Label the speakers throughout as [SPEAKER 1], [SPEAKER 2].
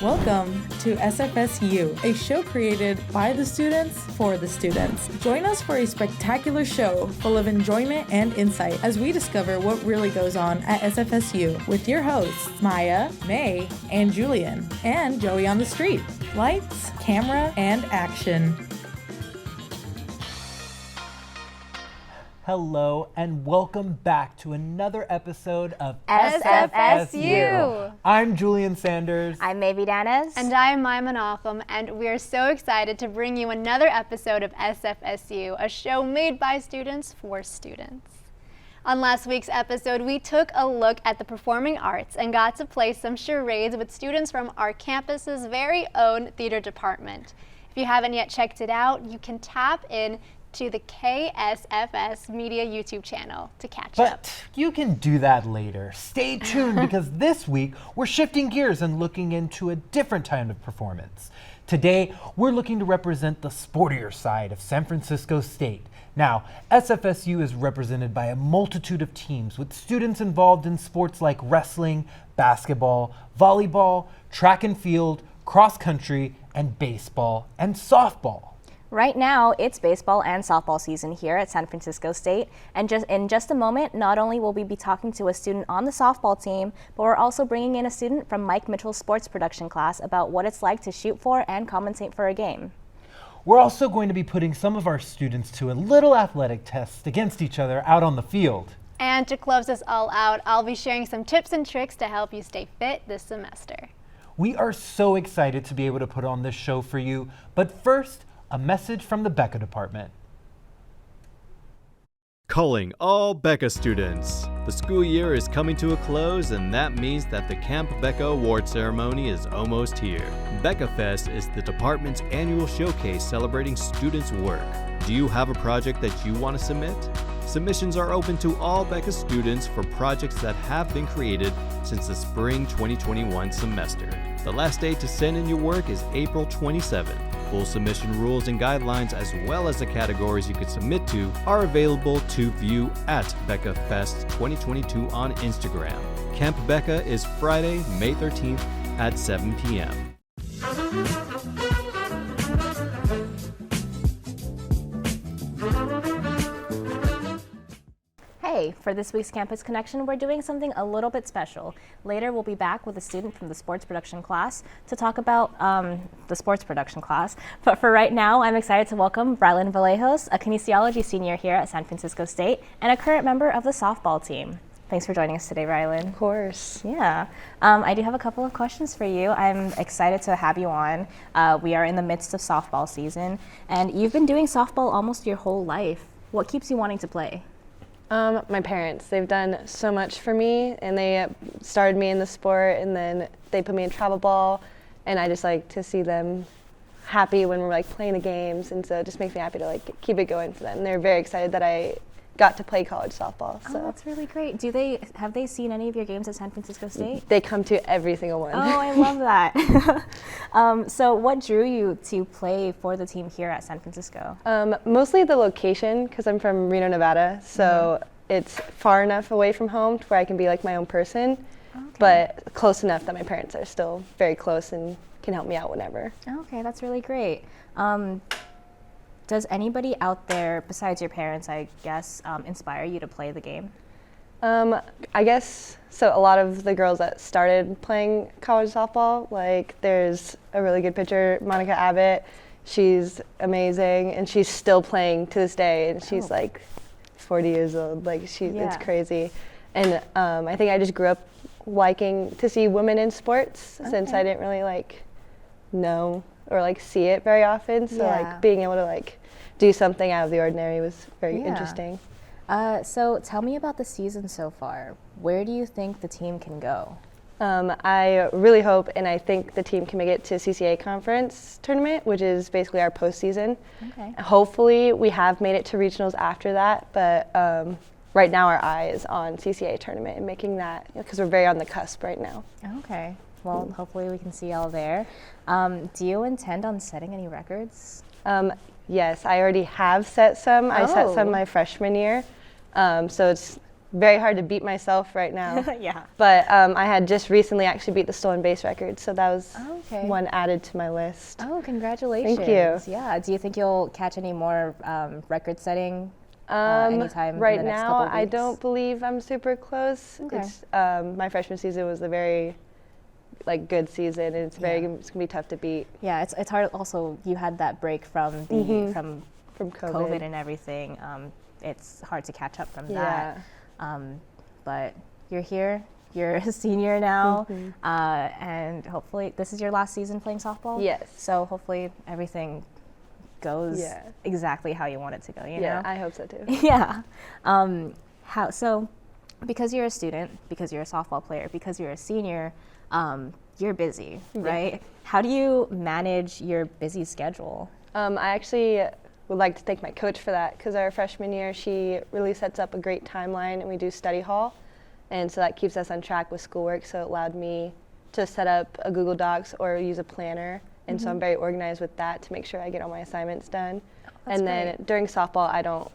[SPEAKER 1] Welcome to SFSU, a show created by the students for the students. Join us for a spectacular show full of enjoyment and insight as we discover what really goes on at SFSU with your hosts, Maya, May, and Julian, and Joey on the street. Lights, camera, and action.
[SPEAKER 2] Hello and welcome back to another episode of
[SPEAKER 3] SFSU.
[SPEAKER 2] I'm Julian Sanders.
[SPEAKER 3] I'm May Vallejos.
[SPEAKER 4] And I'm Maya Menachem, and we are so excited to bring you another episode of SFSU, a show made by students for students. On last week's episode, we took a look at the performing arts and got to play some charades with students from our campus's very own theater department. If you haven't yet checked it out, you can tap in to the KSFS Media YouTube channel to catch up.
[SPEAKER 2] But you can do that later. Stay tuned because this week we're shifting gears and looking into a different kind of performance. Today, we're looking to represent the sportier side of San Francisco State. Now, SFSU is represented by a multitude of teams with students involved in sports like wrestling, basketball, volleyball, track and field, cross country, and baseball and softball.
[SPEAKER 3] Right now, it's baseball and softball season here at San Francisco State. And in just a moment, not only will we be talking to a student on the softball team, but we're also bringing in a student from Mike Mitchell's sports production class about what it's like to shoot for and commentate for a game.
[SPEAKER 2] We're also going to be putting some of our students to a little athletic test against each other out on the field.
[SPEAKER 4] And to close us all out, I'll be sharing some tips and tricks to help you stay fit this semester.
[SPEAKER 2] We are so excited to be able to put on this show for you, but first, a message from the BECA department.
[SPEAKER 5] Calling all BECA students. The school year is coming to a close, and that means that the Camp BECA award ceremony is almost here. BECA Fest is the department's annual showcase celebrating students' work. Do you have a project that you want to submit? Submissions are open to all BECA students for projects that have been created since the spring 2021 semester. The last day to send in your work is April 27th. Full submission rules and guidelines, as well as the categories you could submit to, are available to view at BECA Fest 2022 on Instagram. Camp BECA is Friday, May 13th at 7 p.m.
[SPEAKER 3] Hey, for this week's Campus Connection, we're doing something a little bit special. Later, we'll be back with a student from the sports production class to talk about the sports production class. But for right now, I'm excited to welcome Brylynn Vallejos, a kinesiology senior here at San Francisco State and a current member of the softball team. Thanks for joining us today, Brylynn.
[SPEAKER 6] Of course.
[SPEAKER 3] Yeah. I do have a couple of questions for you. I'm excited to have you on. We are in the midst of softball season, and you've been doing softball almost your whole life. What keeps you wanting to play?
[SPEAKER 6] My parents, they've done so much for me, and they started me in the sport, and then they put me in travel ball, and I just like to see them happy when we're like playing the games, and so it just makes me happy to like keep it going for them. They're very excited that I got to play college softball. So.
[SPEAKER 3] Oh, that's really great. Have they seen any of your games at San Francisco State?
[SPEAKER 6] They come to every single one.
[SPEAKER 3] Oh, I love that. So what drew you to play for the team here at San Francisco?
[SPEAKER 6] Mostly the location, because I'm from Reno, Nevada, so it's far enough away from home to where I can be like my own person, but close enough that my parents are still very close and can help me out whenever.
[SPEAKER 3] Okay, that's really great. Does anybody out there, besides your parents, I guess, inspire you to play the game?
[SPEAKER 6] I guess, so a lot of the girls that started playing college softball, like there's a really good pitcher, Monica Abbott. She's amazing, and she's still playing to this day, and she's like 40 years old. Like it's crazy. And I think I just grew up liking to see women in sports since I didn't really like know or like see it very often. So like being able to like do something out of the ordinary was very interesting.
[SPEAKER 3] So tell me about the season so far. Where do you think the team can go?
[SPEAKER 6] I really hope, and I think the team can make it to CCA conference tournament, which is basically our postseason. Okay. Hopefully we have made it to regionals after that, but right now our eye is on CCA tournament and making that, because we're very on the cusp right now.
[SPEAKER 3] Okay. Well, hopefully we can see y'all there. Do you intend on setting any records?
[SPEAKER 6] Yes, I already have set some. I set some my freshman year. So it's very hard to beat myself right now.
[SPEAKER 3] Yeah.
[SPEAKER 6] But I had just recently actually beat the stolen base record, so that was
[SPEAKER 3] Okay.
[SPEAKER 6] one added to my list.
[SPEAKER 3] Oh, congratulations.
[SPEAKER 6] Thank you.
[SPEAKER 3] Yeah. Do you think you'll catch any more record-setting anytime
[SPEAKER 6] right
[SPEAKER 3] in the next
[SPEAKER 6] now,
[SPEAKER 3] couple of
[SPEAKER 6] I
[SPEAKER 3] weeks?
[SPEAKER 6] don't believe I'm super close.
[SPEAKER 3] Okay.
[SPEAKER 6] It's, my freshman season was a very good season, and it's gonna be tough to beat
[SPEAKER 3] Yeah, it's hard. Also, you had that break from the from
[SPEAKER 6] from
[SPEAKER 3] COVID and everything. It's hard to catch up from that. But you're here. You're a senior now, and hopefully this is your last season playing softball.
[SPEAKER 6] Yes.
[SPEAKER 3] So hopefully everything goes
[SPEAKER 6] Yeah.
[SPEAKER 3] exactly how you want it to go. You
[SPEAKER 6] Yeah,
[SPEAKER 3] know?
[SPEAKER 6] I hope so too.
[SPEAKER 3] Yeah. So because you're a student, because you're a softball player, because you're a senior, you're busy, right? How do you manage your busy schedule?
[SPEAKER 6] I actually would like to thank my coach for that, because our freshman year, she really sets up a great timeline, and we do study hall. And so that keeps us on track with schoolwork, so it allowed me to set up a Google Docs or use a planner. And so I'm very organized with that to make sure I get all my assignments done.
[SPEAKER 3] That's
[SPEAKER 6] and then
[SPEAKER 3] great.
[SPEAKER 6] during softball, I don't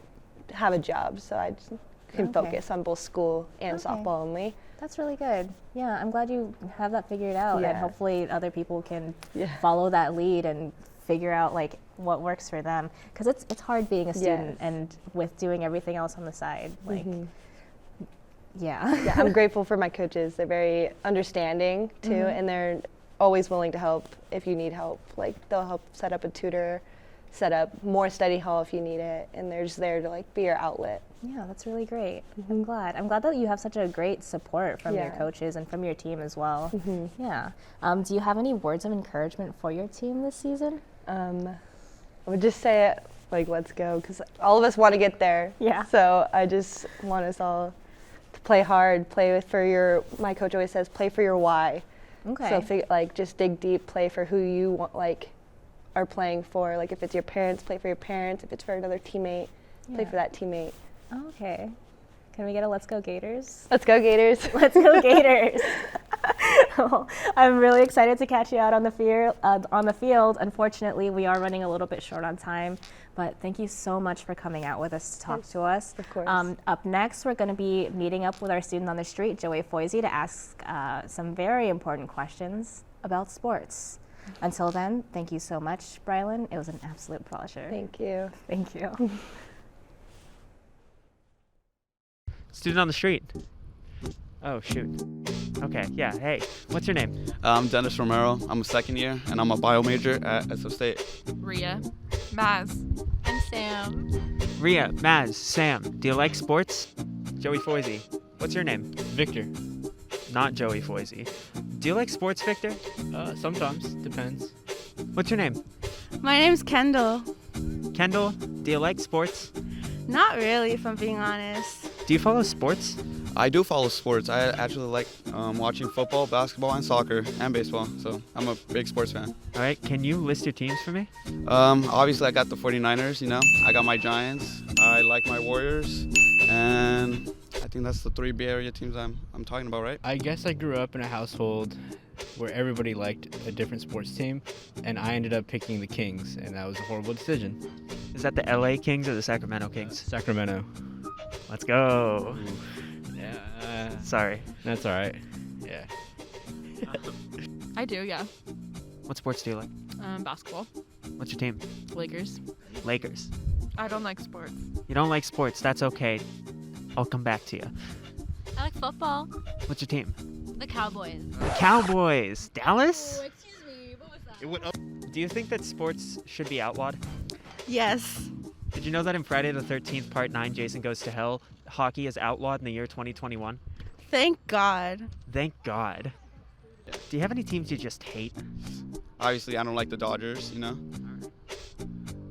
[SPEAKER 6] have a job, so I just can
[SPEAKER 3] Okay.
[SPEAKER 6] focus on both school and
[SPEAKER 3] Okay.
[SPEAKER 6] softball only.
[SPEAKER 3] That's really good. Yeah, I'm glad you have that figured out, and
[SPEAKER 6] Yeah.
[SPEAKER 3] hopefully other people can
[SPEAKER 6] Yeah.
[SPEAKER 3] follow that lead and figure out like what works for them. Because it's hard being a student
[SPEAKER 6] Yes.
[SPEAKER 3] and with doing everything else on the side. Like, yeah.
[SPEAKER 6] Yeah, I'm grateful for my coaches. They're very understanding too, and they're always willing to help if you need help. Like, they'll help set up a tutor, set up more study hall if you need it, and they're just there to like be your outlet.
[SPEAKER 3] Yeah, that's really great. I'm glad. I'm glad that you have such a great support from your
[SPEAKER 6] Yeah.
[SPEAKER 3] coaches and from your team as well. Yeah. Do you have any words of encouragement for your team this season?
[SPEAKER 6] I would just say it like, let's go, because all of us want to get there.
[SPEAKER 3] Yeah.
[SPEAKER 6] So I just want us all to play hard, for your. My coach always says, play for your why.
[SPEAKER 3] Okay.
[SPEAKER 6] So just dig deep, play for who you want, are playing for. Like, if it's your parents, play for your parents. If it's for another teammate, play
[SPEAKER 3] Yeah.
[SPEAKER 6] for that teammate.
[SPEAKER 3] Okay. Can we get a Let's Go Gators?
[SPEAKER 6] Let's go, Gators.
[SPEAKER 3] Let's go Gators! Well, I'm really excited to catch you out on the field. Unfortunately, we are running a little bit short on time, but thank you so much for coming out with us to talk to us.
[SPEAKER 6] Of course.
[SPEAKER 3] Up next, we're going to be meeting up with our student on the street, Joey Foisey, to ask some very important questions about sports. Until then, thank you so much, Brylynn. It was an absolute pleasure.
[SPEAKER 6] Thank you.
[SPEAKER 3] Thank you.
[SPEAKER 7] Student on the street. Oh, shoot. Okay, yeah, hey, what's your name?
[SPEAKER 8] I'm Dennis Romero. I'm a second year, and I'm a bio major at SF State.
[SPEAKER 9] Rhea, Maz, and Sam.
[SPEAKER 7] Rhea, Maz, Sam, do you like sports? Joey Foisey. What's your name?
[SPEAKER 10] Victor.
[SPEAKER 7] Not Joey Foisey. Do you like sports, Victor?
[SPEAKER 10] Sometimes. Depends.
[SPEAKER 7] What's your name?
[SPEAKER 9] My name's Kendall.
[SPEAKER 7] Kendall, do you like sports?
[SPEAKER 9] Not really, if I'm being honest.
[SPEAKER 7] Do you follow sports?
[SPEAKER 8] I do follow sports. I actually like watching football, basketball, and soccer, and baseball. So I'm a big sports fan.
[SPEAKER 7] All right, can you list your teams for me?
[SPEAKER 8] Obviously, I got the 49ers, I got my Giants. I like my Warriors. And I think that's the three Bay Area teams I'm talking about, right?
[SPEAKER 10] I guess I grew up in a household where everybody liked a different sports team, and I ended up picking the Kings, and that was a horrible decision.
[SPEAKER 7] Is that the LA Kings or the Sacramento Kings?
[SPEAKER 10] Sacramento.
[SPEAKER 7] Let's go.
[SPEAKER 10] Yeah,
[SPEAKER 7] Sorry.
[SPEAKER 10] that's all right. Yeah.
[SPEAKER 9] I do, yeah.
[SPEAKER 7] What sports do you like?
[SPEAKER 9] Basketball,
[SPEAKER 7] What's your team?
[SPEAKER 9] Lakers.
[SPEAKER 7] Lakers.
[SPEAKER 9] I don't like sports.
[SPEAKER 7] You don't like sports, that's okay. I'll come back to you.
[SPEAKER 11] I like football.
[SPEAKER 7] What's your team?
[SPEAKER 11] The Cowboys.
[SPEAKER 7] The Cowboys. Dallas?
[SPEAKER 11] Excuse me, what was that?
[SPEAKER 7] Do you think that sports should be outlawed?
[SPEAKER 9] Yes.
[SPEAKER 7] Did you know that in Friday the 13th, Part 9, Jason Goes to Hell, hockey is outlawed in the year 2021?
[SPEAKER 9] Thank God.
[SPEAKER 7] Thank God. Do you have any teams you just hate?
[SPEAKER 8] Obviously, I don't like the Dodgers,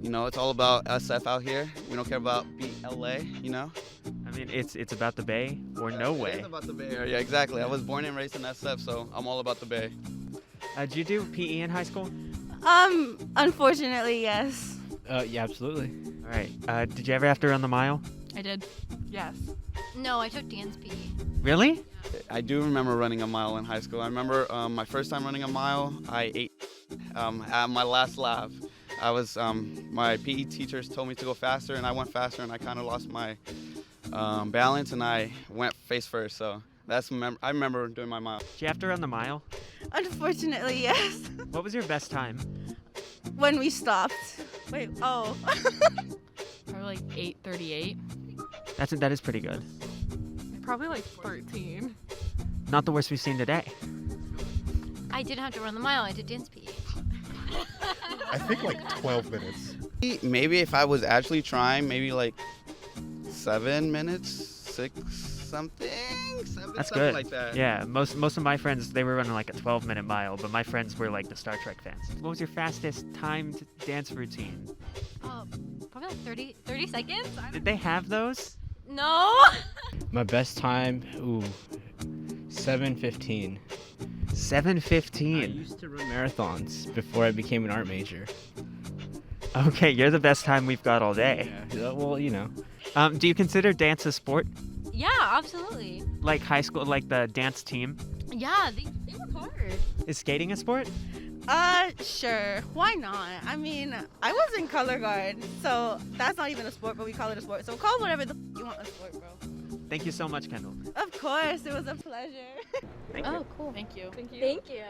[SPEAKER 8] it's all about SF out here. We don't care about BLA,
[SPEAKER 7] I mean, it's about the Bay or no
[SPEAKER 8] It
[SPEAKER 7] way.
[SPEAKER 8] is about the Bay Area, exactly. I was born and raised in SF, so I'm all about the Bay.
[SPEAKER 7] Did you do PE in high school?
[SPEAKER 9] Unfortunately, yes.
[SPEAKER 10] Yeah, absolutely.
[SPEAKER 7] All right. Did you ever have to run the mile?
[SPEAKER 9] I did. Yes.
[SPEAKER 11] No, I took dance PE.
[SPEAKER 7] Really?
[SPEAKER 8] I do remember running a mile in high school. I remember my first time running a mile, I ate at my last lap. My PE teachers told me to go faster, and I went faster, and I kind of lost my balance, and I went face first. So I remember doing my mile.
[SPEAKER 7] Did you have to run the mile?
[SPEAKER 9] Unfortunately, yes.
[SPEAKER 7] What was your best time?
[SPEAKER 9] When we stopped. Wait, oh.
[SPEAKER 11] Probably like 8:38.
[SPEAKER 7] That is pretty good.
[SPEAKER 9] Probably like 13.
[SPEAKER 7] Not the worst we've seen today.
[SPEAKER 11] I didn't have to run the mile. I did dance PE.
[SPEAKER 12] I think like 12 minutes.
[SPEAKER 8] Maybe if I was actually trying, maybe like 7 minutes, 6 something,
[SPEAKER 7] That's
[SPEAKER 8] something
[SPEAKER 7] good.
[SPEAKER 8] like that.
[SPEAKER 7] Yeah, most of my friends, they were running like a 12-minute mile, but my friends were like the Star Trek fans. What was your fastest timed dance routine?
[SPEAKER 11] Probably like 30 seconds.
[SPEAKER 7] Did they have those?
[SPEAKER 11] No.
[SPEAKER 10] My best time, 7:15.
[SPEAKER 7] 7:15.
[SPEAKER 10] I used to run marathons before I became an art major.
[SPEAKER 7] Okay, you're the best time we've got all day.
[SPEAKER 10] Yeah, well, you know.
[SPEAKER 7] Do you consider dance a sport?
[SPEAKER 11] Yeah, absolutely.
[SPEAKER 7] Like high school, like the dance team?
[SPEAKER 11] Yeah, they work hard.
[SPEAKER 7] Is skating a sport?
[SPEAKER 9] Sure. Why not? I mean, I was in color guard, so that's not even a sport, but we call it a sport. So call whatever you want a sport, bro.
[SPEAKER 7] Thank you so much, Kendall.
[SPEAKER 9] Of course, it was a pleasure.
[SPEAKER 7] Thank you.
[SPEAKER 11] Oh, cool.
[SPEAKER 9] Thank you.
[SPEAKER 11] Thank you. Thank you.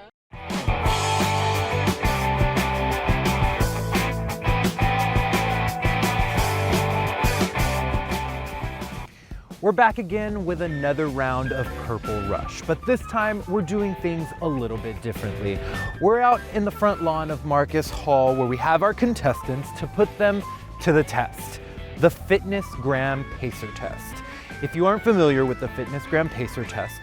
[SPEAKER 2] We're back again with another round of Purple Rush, but this time we're doing things a little bit differently. We're out in the front lawn of Marcus Hall where we have our contestants to put them to the test, the Fitness Gram Pacer Test. If you aren't familiar with the Fitness Gram Pacer Test,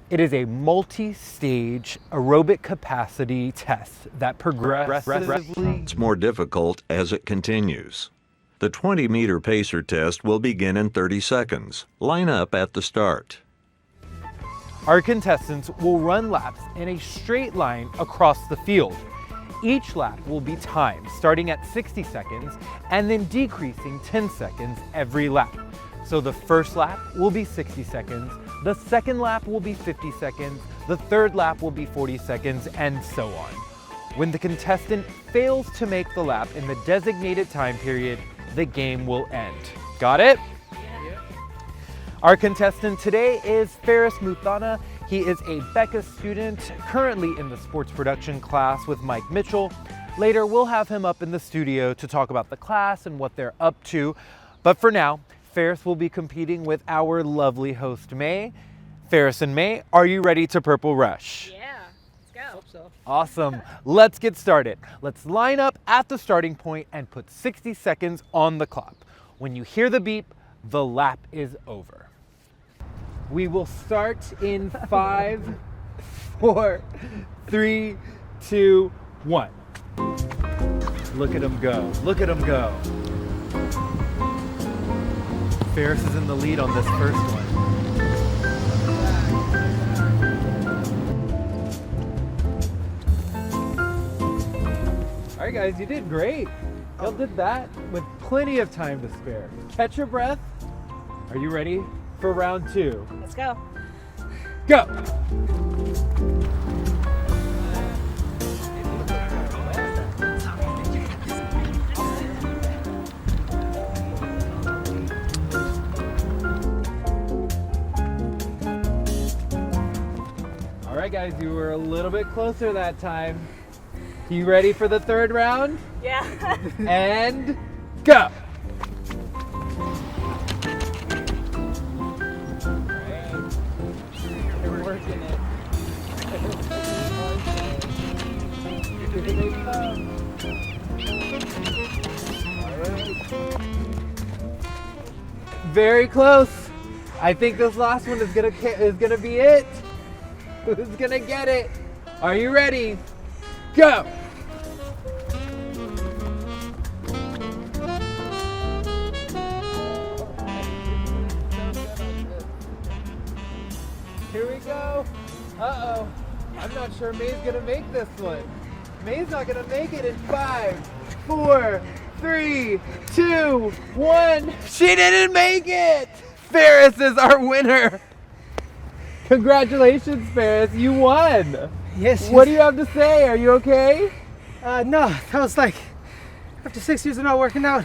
[SPEAKER 2] it is a multi-stage aerobic capacity test that progressively
[SPEAKER 13] It's more difficult as it continues. The 20-meter pacer test will begin in 30 seconds. Line up at the start.
[SPEAKER 2] Our contestants will run laps in a straight line across the field. Each lap will be timed, starting at 60 seconds and then decreasing 10 seconds every lap. So the first lap will be 60 seconds, the second lap will be 50 seconds, the third lap will be 40 seconds, and so on. When the contestant fails to make the lap in the designated time period, the game will end. Got it? Yeah. Our contestant today is Ferris Muthana. He is a BECA student, currently in the sports production class with Mike Mitchell. Later, we'll have him up in the studio to talk about the class and what they're up to. But for now, Ferris will be competing with our lovely host, May. Ferris and May, are you ready to Purple Rush?
[SPEAKER 3] Yeah, let's go. Hope so.
[SPEAKER 2] Awesome. Let's get started. Let's line up at the starting point and put 60 seconds on the clock. When you hear the beep, the lap is over. We will start in 5, 4, 3, 2, 1. Look at him go. Look at him go. Ferris is in the lead on this first one. All right, guys, you did great. Y'all did that with plenty of time to spare. Catch your breath. Are you ready for round 2?
[SPEAKER 3] Let's go.
[SPEAKER 2] Go. All right, guys, you were a little bit closer that time. You ready for the third round?
[SPEAKER 3] Yeah.
[SPEAKER 2] And go. You're working it. Here they come. All right. Very close. I think this last one is gonna be it. Who's gonna get it? Are you ready? Go! Here we go. Uh-oh. I'm not sure May's gonna make this one. May's not gonna make it in 5, 4, 3, 2, 1. She didn't make it! Ferris is our winner. Congratulations, Ferris. You won.
[SPEAKER 14] Yes.
[SPEAKER 2] What do you have to say? Are you okay?
[SPEAKER 14] No, that was like, after 6 years of not working out,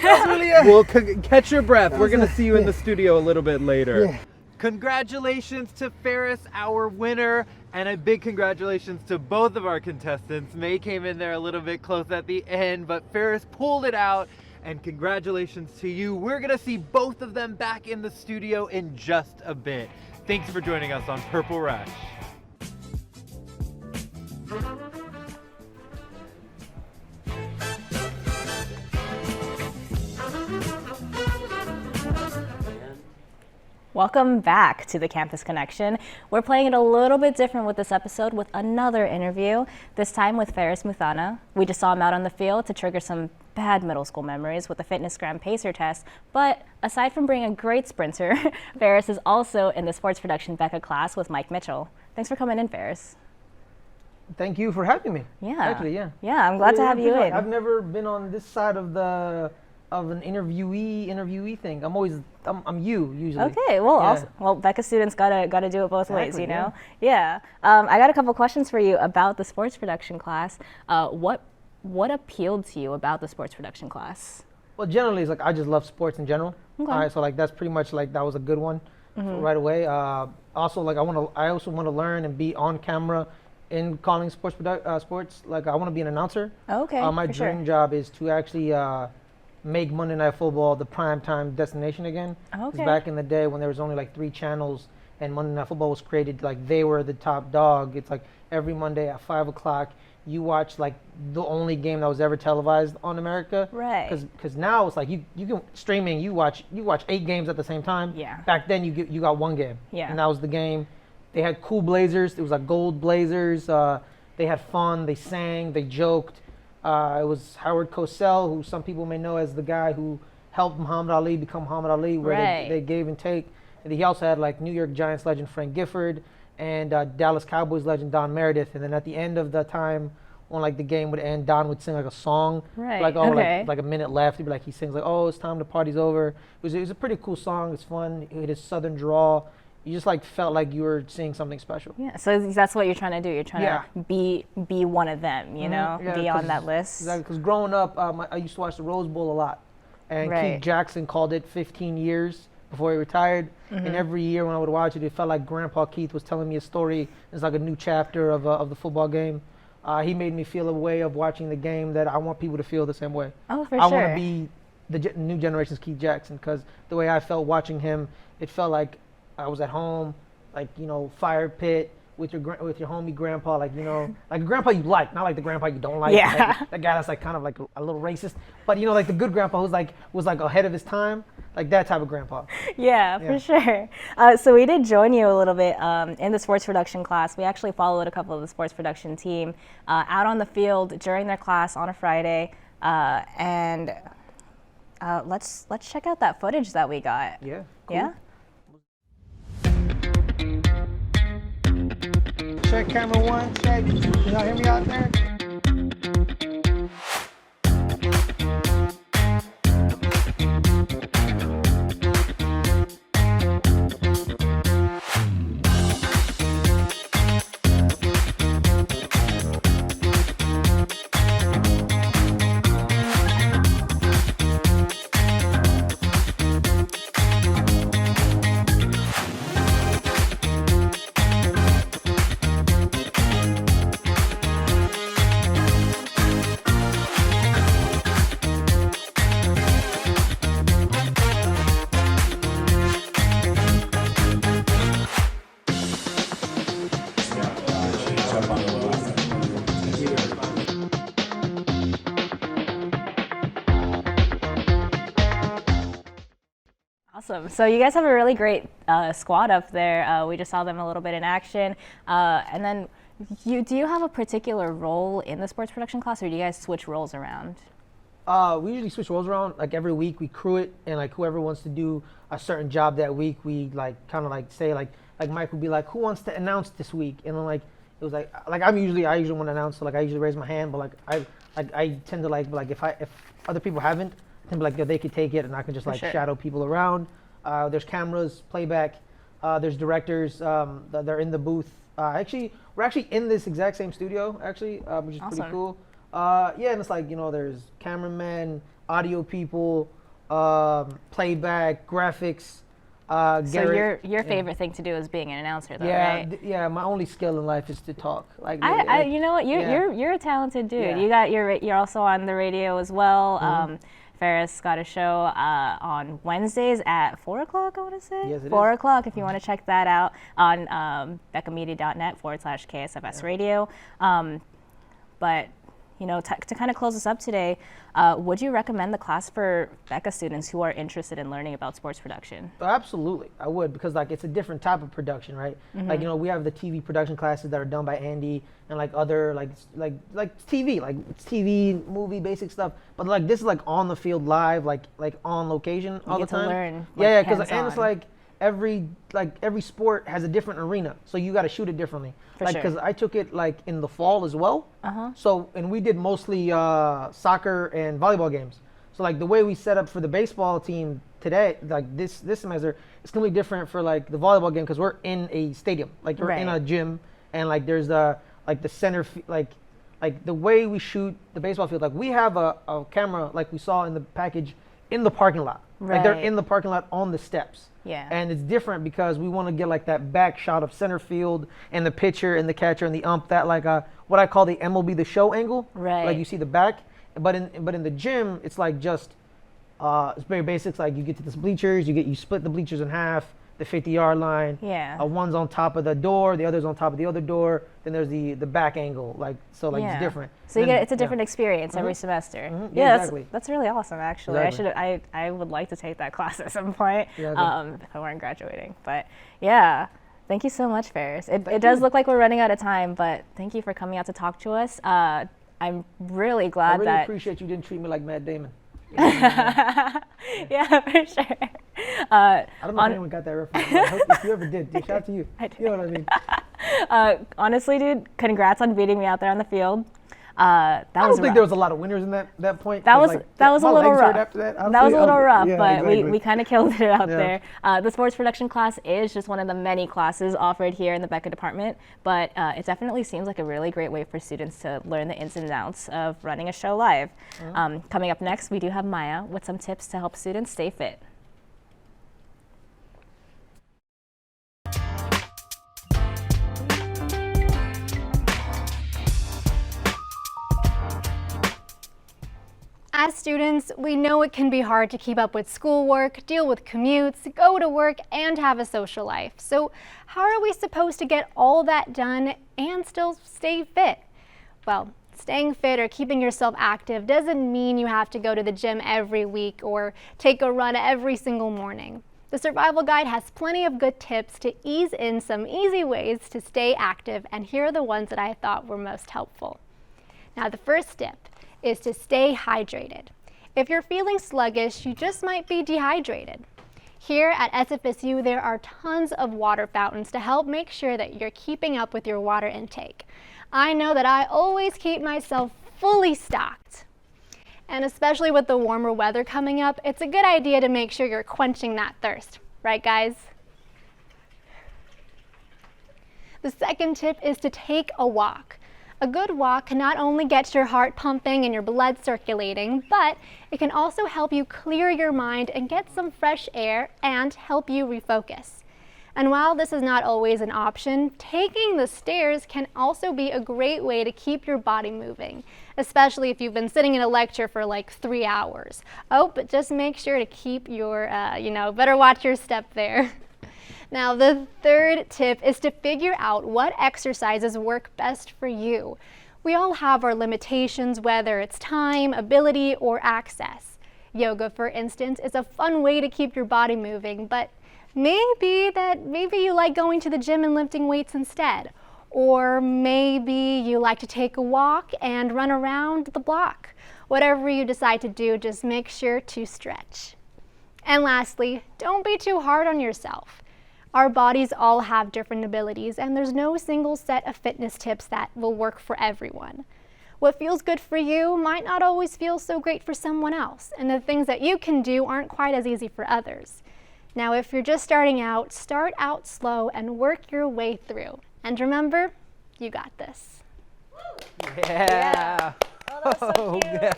[SPEAKER 2] That's really it. Well, catch your breath. We're gonna see you in the studio a little bit later. Yeah. Congratulations to Ferris, our winner, and a big congratulations to both of our contestants. May came in there a little bit close at the end, but Ferris pulled it out, and congratulations to you. We're gonna see both of them back in the studio in just a bit. Thanks for joining us on Purple Rush.
[SPEAKER 3] Welcome back to the Campus Connection. We're playing it a little bit different with this episode with another interview, this time with Ferris Muthana. We just saw him out on the field to trigger some bad middle school memories with the Fitness Gram Pacer test, but aside from being a great sprinter, Ferris is also in the Sports Production BECA class with Mike Mitchell. Thanks for coming in, Ferris.
[SPEAKER 14] Thank you for having me.
[SPEAKER 3] Yeah.
[SPEAKER 14] Actually, yeah.
[SPEAKER 3] Yeah, I'm glad to have you in.
[SPEAKER 14] I've never been on this side of an interviewee thing. I'm you usually.
[SPEAKER 3] Okay, well,
[SPEAKER 14] yeah.
[SPEAKER 3] Well, BECA students gotta do it both ways, you know. Yeah. I got a couple questions for you about the sports production class. What appealed to you about the sports production class?
[SPEAKER 14] Well, generally, it's like I just love sports in general.
[SPEAKER 3] Okay.
[SPEAKER 14] All right, so like that's pretty much like that was a good one right away. Also, like I also want to learn and be on camera in calling sports. Like I want to be an announcer.
[SPEAKER 3] Okay.
[SPEAKER 14] My dream job is to actually make Monday Night Football the primetime destination again.
[SPEAKER 3] Okay.
[SPEAKER 14] 'Cause back in the day when there was only like 3 channels and Monday Night Football was created, like they were the top dog. It's like every Monday at 5 o'clock, you watch like the only game that was ever televised on America.
[SPEAKER 3] Right.
[SPEAKER 14] Because now it's like you can streaming. You watch 8 games at the same time.
[SPEAKER 3] Yeah.
[SPEAKER 14] Back then you got 1 game.
[SPEAKER 3] Yeah.
[SPEAKER 14] And that was the game. They had cool blazers. It was like gold blazers. They had fun. They sang. They joked. It was Howard Cosell, who some people may know as the guy who helped Muhammad Ali become Muhammad Ali, where they gave and take. And he also had like New York Giants legend Frank Gifford and Dallas Cowboys legend Don Meredith. And then at the end of the time, when like the game would end, Don would sing like a song, like like a minute left. He'd be like, he sings like, "Oh, it's time, the party's over." It was a pretty cool song. It's fun. It had a southern drawl. You just like felt like you were seeing something special.
[SPEAKER 3] Yeah, so that's what you're trying to do. You're trying to be one of them, you know, be on that list.
[SPEAKER 14] Exactly, because growing up, I used to watch the Rose Bowl a lot. And Keith Jackson called it 15 years before he retired. And every year when I would watch it, it felt like Grandpa Keith was telling me a story. It's like a new chapter of the football game. He made me feel a way of watching the game that I want people to feel the same way.
[SPEAKER 3] Oh, for
[SPEAKER 14] I
[SPEAKER 3] sure.
[SPEAKER 14] want to be the new generation's Keith Jackson, because the way I felt watching him, it felt like I was at home, like, you know, fire pit with your homie grandpa, like, you know, like a grandpa you like, not like the grandpa you don't like.
[SPEAKER 3] Yeah.
[SPEAKER 14] Like, that guy that's like kind of like a little racist, but you know, like the good grandpa who's like was like ahead of his time, like that type of grandpa.
[SPEAKER 3] Yeah, for sure. So we did join you a little bit in the sports production class. We actually followed a couple of the sports production team out on the field during their class on a Friday, and let's check out that footage that we got.
[SPEAKER 14] Yeah. Cool.
[SPEAKER 3] Yeah.
[SPEAKER 14] Check camera 1, check. Can y'all hear me out there?
[SPEAKER 3] Awesome. So you guys have a really great squad up there. We just saw them a little bit in action. And then do you have a particular role in the sports production class, or do you guys switch roles around?
[SPEAKER 14] We usually switch roles around. Like every week we crew it, and like whoever wants to do a certain job that week, we like kind of like say like Mike would be like, who wants to announce this week? And then like it was like I usually want to announce, so like I usually raise my hand, but like I tend to like if other people haven't, I tend to be like, yeah, they could take it, and I can just like shadow people around. There's cameras, playback. There's directors. They're in the booth. We're actually in this exact same studio actually, which is pretty cool. Yeah, and it's like, you know, there's cameramen, audio people, playback, graphics.
[SPEAKER 3] So
[SPEAKER 14] Garrett,
[SPEAKER 3] your favorite thing to do is being an announcer, though,
[SPEAKER 14] yeah,
[SPEAKER 3] right?
[SPEAKER 14] yeah. My only skill in life is to talk. Like,
[SPEAKER 3] You know what? You're a talented dude.
[SPEAKER 14] Yeah.
[SPEAKER 3] You're also on the radio as well. Ferris got a show on Wednesdays at 4 o'clock, I want to say.
[SPEAKER 14] Yes, it
[SPEAKER 3] 4
[SPEAKER 14] is.
[SPEAKER 3] o'clock, if you want to check that out on becamedia.net/KSFS radio. But, to kind of close us up today, would you recommend the class for BECA students who are interested in learning about sports production?
[SPEAKER 14] Absolutely, I would, because like it's a different type of production, right? Like we have the TV production classes that are done by Andy and like other like TV, like it's TV, movie, basic stuff. But like this is like on the field live, like on location all the
[SPEAKER 3] get to
[SPEAKER 14] time.
[SPEAKER 3] learn,
[SPEAKER 14] Yeah,
[SPEAKER 3] like,
[SPEAKER 14] because and it's
[SPEAKER 3] hands-on.
[SPEAKER 14] like every sport has a different arena, so you got to shoot it differently.
[SPEAKER 3] For
[SPEAKER 14] like
[SPEAKER 3] sure.
[SPEAKER 14] because I took it like in the fall as well. So and we did mostly soccer and volleyball games. So like the way we set up for the baseball team today, like this semester, it's completely different for like the volleyball game because we're in a stadium, like we're in
[SPEAKER 3] Right.
[SPEAKER 14] a gym, and like there's the center like the way we shoot the baseball field. Like we have a camera like we saw in the package in the parking lot. Like they're
[SPEAKER 3] Right.
[SPEAKER 14] in the parking lot on the steps.
[SPEAKER 3] Yeah.
[SPEAKER 14] And it's different because we want to get like that back shot of center field and the pitcher and the catcher and the ump, that like what I call the MLB The Show angle.
[SPEAKER 3] Right.
[SPEAKER 14] Like you see the back, but in the gym it's like just it's very basics. Like you get to the bleachers, you split the bleachers in half, the 50-yard line.
[SPEAKER 3] Yeah.
[SPEAKER 14] One's on top of the door, the other's on top of the other door. Then there's the back angle, it's different.
[SPEAKER 3] So it's a different experience every semester.
[SPEAKER 14] Yeah,
[SPEAKER 3] Yeah,
[SPEAKER 14] exactly.
[SPEAKER 3] that's really awesome, actually.
[SPEAKER 14] Exactly.
[SPEAKER 3] I would like to take that class at some point
[SPEAKER 14] Yeah,
[SPEAKER 3] if I weren't graduating. But yeah, thank you so much, Ferris. It
[SPEAKER 14] Thank
[SPEAKER 3] does
[SPEAKER 14] you.
[SPEAKER 3] look like we're running out of time, but thank you for coming out to talk to us. I'm really
[SPEAKER 14] I
[SPEAKER 3] glad
[SPEAKER 14] really
[SPEAKER 3] that.
[SPEAKER 14] appreciate you didn't treat me like Matt Damon.
[SPEAKER 3] Yeah, for sure.
[SPEAKER 14] I don't know if anyone got that reference. But I hope if you ever did, shout out to you.
[SPEAKER 3] I did.
[SPEAKER 14] You know what I mean?
[SPEAKER 3] Honestly, dude, congrats on beating me out there on the field. I
[SPEAKER 14] I don't think there was a lot of winners in that point.
[SPEAKER 3] That
[SPEAKER 14] 'cause,
[SPEAKER 3] was
[SPEAKER 14] like,
[SPEAKER 3] that was a
[SPEAKER 14] my
[SPEAKER 3] little
[SPEAKER 14] legs hurt
[SPEAKER 3] rough.
[SPEAKER 14] after that.
[SPEAKER 3] That was a little rough,
[SPEAKER 14] yeah,
[SPEAKER 3] but
[SPEAKER 14] exactly.
[SPEAKER 3] we kind of killed it out
[SPEAKER 14] Yeah.
[SPEAKER 3] there. The sports production class is just one of the many classes offered here in the BECA department, but it definitely seems like a really great way for students to learn the ins and outs of running a show live. Coming up next, we do have Maya with some tips to help students stay fit.
[SPEAKER 4] As students, we know it can be hard to keep up with schoolwork, deal with commutes, go to work, and have a social life. So how are we supposed to get all that done and still stay fit? Well, staying fit or keeping yourself active doesn't mean you have to go to the gym every week or take a run every single morning. The Survival Guide has plenty of good tips to ease in some easy ways to stay active, and here are the ones that I thought were most helpful. Now, the first step is to stay hydrated. If you're feeling sluggish, you just might be dehydrated. Here at SFSU, there are tons of water fountains to help make sure that you're keeping up with your water intake. I know that I always keep myself fully stocked. And especially with the warmer weather coming up, it's a good idea to make sure you're quenching that thirst. Right, guys? The second tip is to take a walk. A good walk can not only get your heart pumping and your blood circulating, but it can also help you clear your mind and get some fresh air and help you refocus. And while this is not always an option, taking the stairs can also be a great way to keep your body moving, especially if you've been sitting in a lecture for like 3 hours. Oh, but just make sure to keep your, better watch your step there. Now, the third tip is to figure out what exercises work best for you. We all have our limitations, whether it's time, ability, or access. Yoga, for instance, is a fun way to keep your body moving, but maybe you like going to the gym and lifting weights instead. Or maybe you like to take a walk and run around the block. Whatever you decide to do, just make sure to stretch. And lastly, don't be too hard on yourself. Our bodies all have different abilities, and there's no single set of fitness tips that will work for everyone. What feels good for you might not always feel so great for someone else, and the things that you can do aren't quite as easy for others. Now, if you're just starting out, start out slow and work your way through. And remember, you got this.
[SPEAKER 14] Yeah.
[SPEAKER 3] That's so
[SPEAKER 2] Oh,
[SPEAKER 3] cute.
[SPEAKER 2] yeah.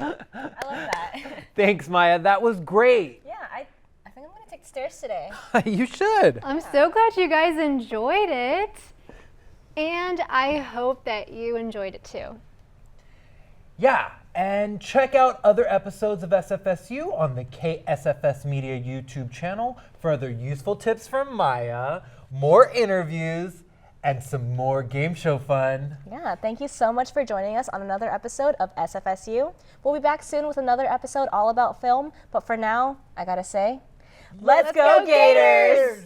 [SPEAKER 3] Yeah. I love that.
[SPEAKER 2] Thanks, Maya. That was great.
[SPEAKER 3] Yeah, I think I'm going to take the stairs today.
[SPEAKER 2] You should.
[SPEAKER 4] I'm so glad you guys enjoyed it. And I hope that you enjoyed it too.
[SPEAKER 2] Yeah, and check out other episodes of SFSU on the KSFS Media YouTube channel for other useful tips from Maya, more interviews, and some more game show fun.
[SPEAKER 3] Yeah, thank you so much for joining us on another episode of SFSU. We'll be back soon with another episode all about film, but for now, I gotta say, let's go Gators!